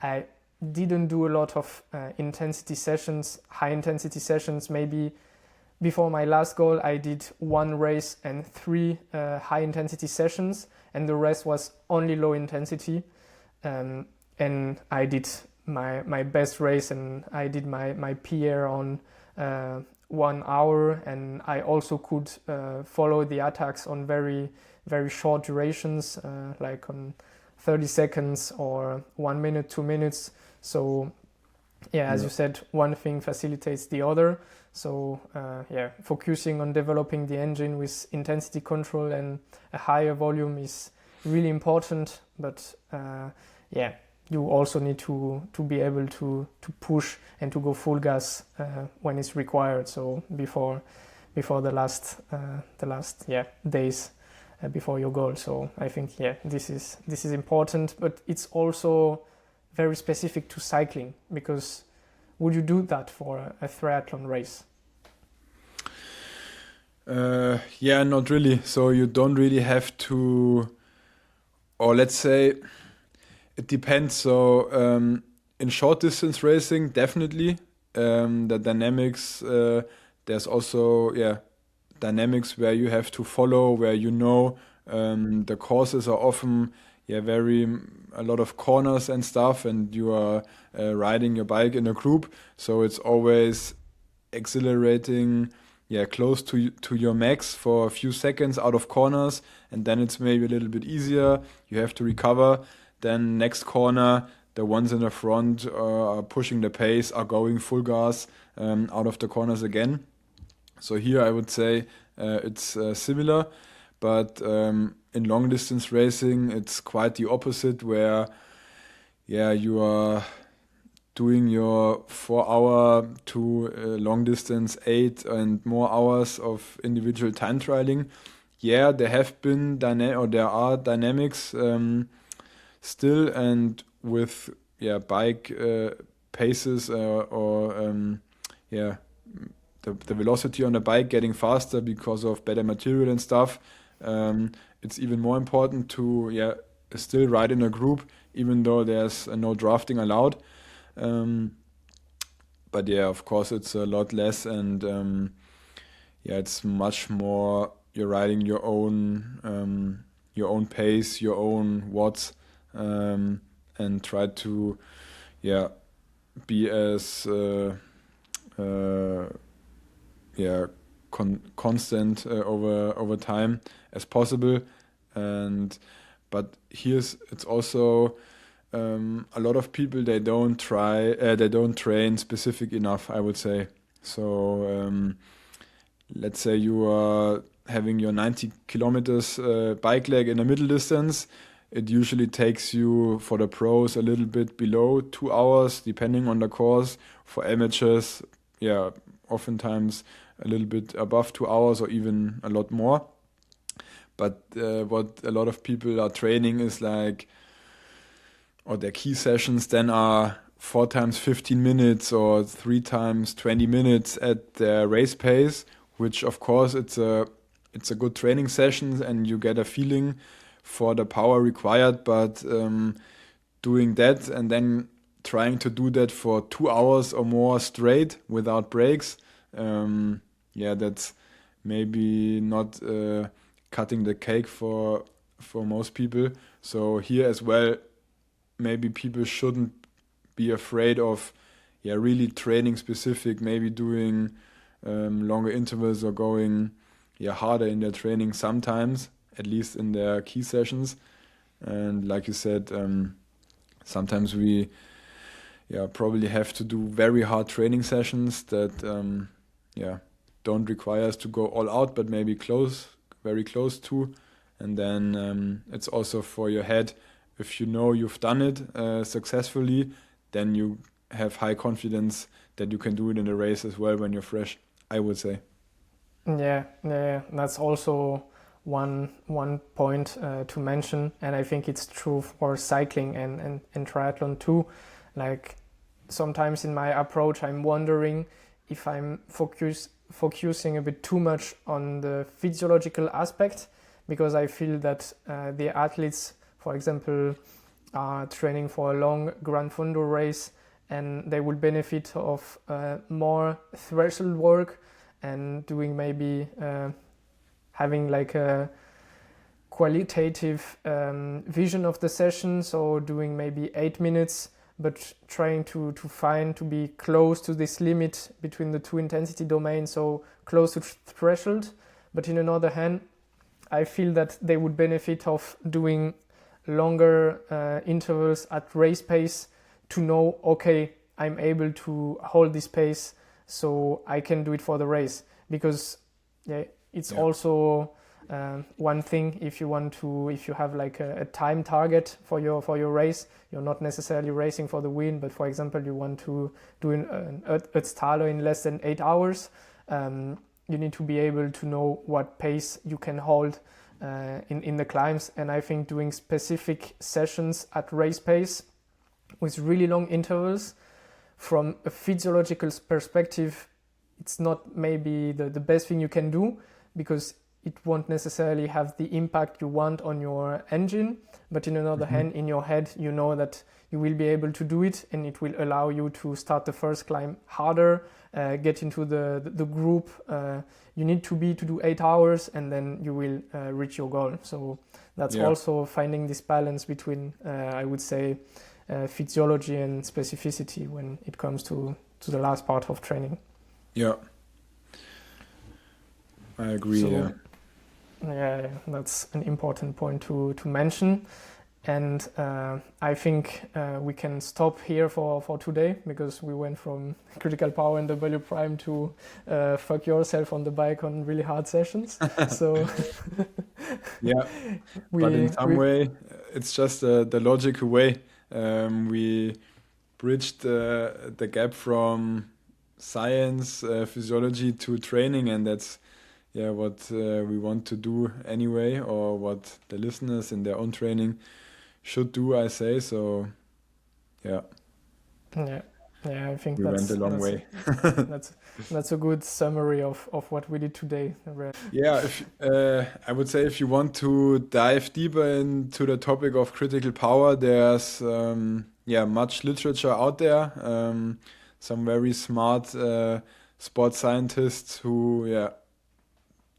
I didn't do a lot of intensity sessions, high intensity sessions. Maybe before my last goal, I did 1 race and 3 high intensity sessions, and the rest was only low intensity. And I did my best race, and I did my PR on 1 hour, and I also could follow the attacks on very, very short durations, like on 30 seconds or 1 minute, 2 minutes. So as you said, one thing facilitates the other. So focusing on developing the engine with intensity control and a higher volume is really important, but you also need to be able to push and to go full gas when it's required. So before the last days before your goal. So I think this is important, but it's also very specific to cycling, because would you do that for a triathlon race? Not really. So you don't really have to, or let's say it depends. So in short distance racing, definitely the dynamics. There's also dynamics where you have to follow, where the courses are often a lot of corners and stuff, and you are riding your bike in a group, so it's always accelerating close to your max for a few seconds out of corners, and then it's maybe a little bit easier. You have to recover. Then next corner, the ones in the front are pushing the pace, are going full gas out of the corners again. So here I would say it's similar, but in long distance racing it's quite the opposite, where you are doing your 4 hour to long distance 8 and more hours of individual time trialing. There have been there are dynamics still, and with bike paces the velocity on the bike getting faster because of better material and stuff. It's even more important to still ride in a group, even though there's no drafting allowed. But of course it's a lot less, and it's much more you're riding your own pace, your own watts, and try to be as constant over time as possible. But it's also a lot of people, they don't train specific enough, I would say. So let's say you are having your 90 kilometers bike leg in a middle distance. It usually takes you, for the pros, a little bit below 2 hours, depending on the course. For amateurs, oftentimes a little bit above 2 hours or even a lot more. But what a lot of people are training is or their key sessions then are 4 times 15 minutes or 3 times 20 minutes at their race pace, which of course it's a good training session and you get a feeling for the power required, but doing that and then trying to do that for 2 hours or more straight without breaks, that's maybe not cutting the cake for most people. So here as well, maybe people shouldn't be afraid of really training specific, maybe doing longer intervals or going harder in their training sometimes, at least in their key sessions. And like you said, sometimes we probably have to do very hard training sessions that don't require us to go all out, but maybe very close to. And then it's also for your head, if you know you've done it successfully, then you have high confidence that you can do it in a race as well when you're fresh, I would say. Yeah, that's also one point to mention, and I think it's true for cycling and triathlon too. Like sometimes in my approach, I'm wondering if I'm focusing a bit too much on the physiological aspect, because I feel that the athletes, for example, are training for a long Gran Fondo race and they will benefit of more threshold work and doing maybe having like a qualitative vision of the session, so doing maybe 8 minutes, but trying to be close to this limit between the two intensity domains, so close to threshold. But in another hand, I feel that they would benefit of doing longer intervals at race pace to know, okay, I'm able to hold this pace so I can do it for the race. Because it's also one thing, if you have like a time target for your race, you're not necessarily racing for the win, but for example you want to do an Vanhatalo in less than 8 hours, you need to be able to know what pace you can hold in the climbs. And I think doing specific sessions at race pace with really long intervals, from a physiological perspective, it's not maybe the best thing you can do, because it won't necessarily have the impact you want on your engine. But in another hand, in your head, you know that you will be able to do it, and it will allow you to start the first climb harder, get into the group you need to do 8 hours, and then you will reach your goal. So that's also finding this balance between, I would say, physiology and specificity when it comes to the last part of training. Yeah, I agree. So, yeah, that's an important point to mention. And I think we can stop here for today, because we went from critical power and W prime to fuck yourself on the bike on really hard sessions. So but in some way, it's just the logical way. We bridged the gap from science, physiology to training, and that's what we want to do anyway, or what the listeners in their own training should do, I say. So I think we went a long way. that's a good summary of what we did today. I would say if you want to dive deeper into the topic of critical power, there's much literature out there, some very smart sports scientists who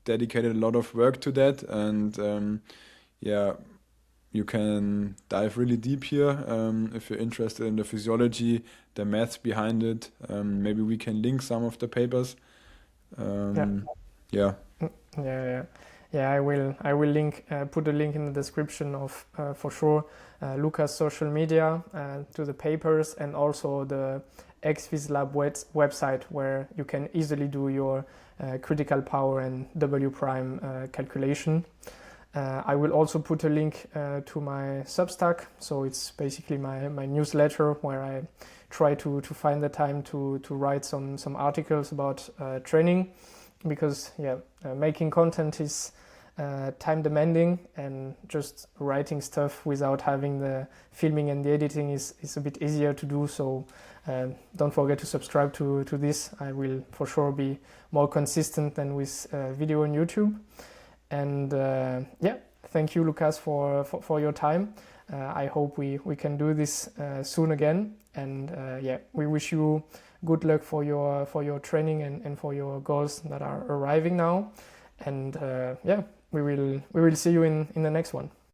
dedicated a lot of work to that, and you can dive really deep here if you're interested in the physiology, the maths behind it. Maybe we can link some of the papers. Yeah. Yeah, I will link, put a link in the description of, for sure, Luca's social media, to the papers, and also the Ex-Phys-Lab website, where you can easily do your critical power and W prime calculation. I will also put a link to my Substack, so it's basically my newsletter, where I try to find the time to write some articles about training, because making content is time demanding, and just writing stuff without having the filming and the editing is a bit easier to do. So don't forget to subscribe to this. I will for sure be more consistent than with video on YouTube. And thank you, Lucas, for your time. I hope we can do this soon again. And we wish you good luck for your training and for your goals that are arriving now. And we will see you in the next one.